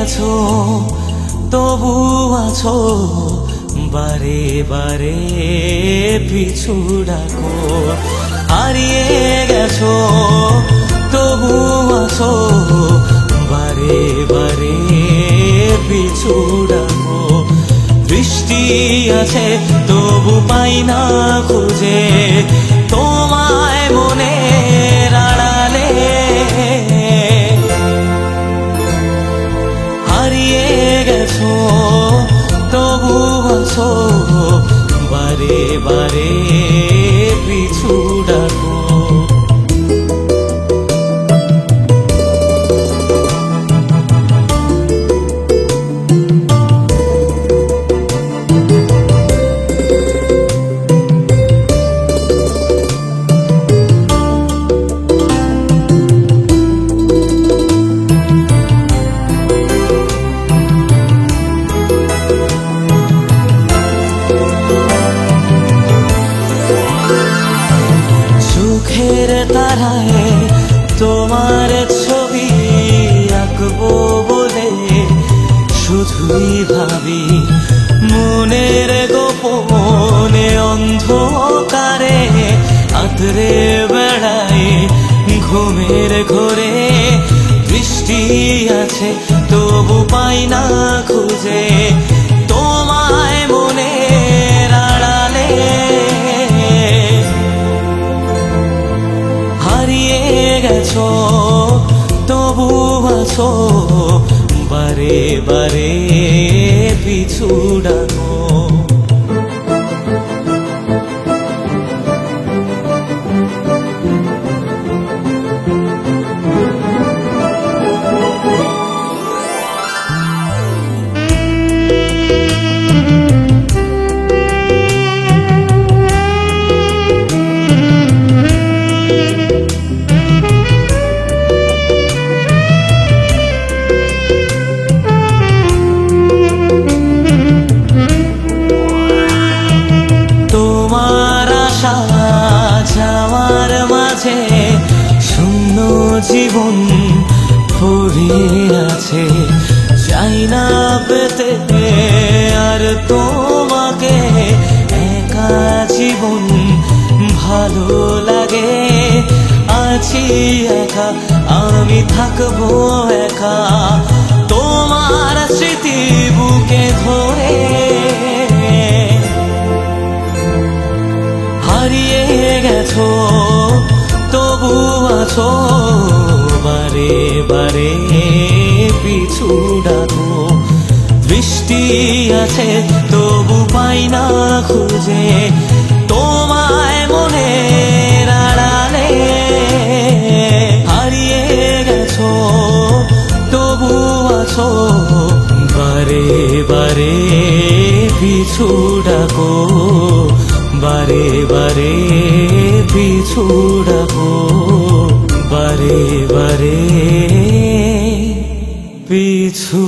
গেছো তবু আছো বারে বারে পিছু ডাকো। হারিয়ে গেছো তবু আছো বারে বারে পিছু ডাকো। বৃষ্টি আছে তবু পাই না খুঁজে তোমায় মনের আড়ালে। হারিয়ে গেছো তবু আছো বারে বারে পিছু ডাকো। চোখের তারায় তোমার ছবি আঁকবো বলে শুধুই ভাবি মনের গোপনে অন্ধকারে আঁতরে বেড়াই ঘুমের ঘোরে। বৃষ্টি আছে তবু পাই না খুঁজে তোমায় মনের আড়ালে। হারিয়ে গেছো তবু আছো বারে বারে পিছু ডাকো। যাওয়ার মাঝে শূন্য জীবন পড়ে আছে। চাই না পেতে আর তোমাকে একা জীবন ভালো লাগে। আছি একা আমি থাকবো একা তোমার স্মৃতি বুকে ধরে। হারিয়ে গেছো তবু আছো বারে বারে পিছু ডাকো। বৃষ্টি আছে তবু পাই না খুঁজে তোমায় মনের আড়ালে। হারিয়ে গেছো তবু আছো বারে বারে পিছু ডাকো। বারে বারে পিছু ডাকো বারে বারে পিছু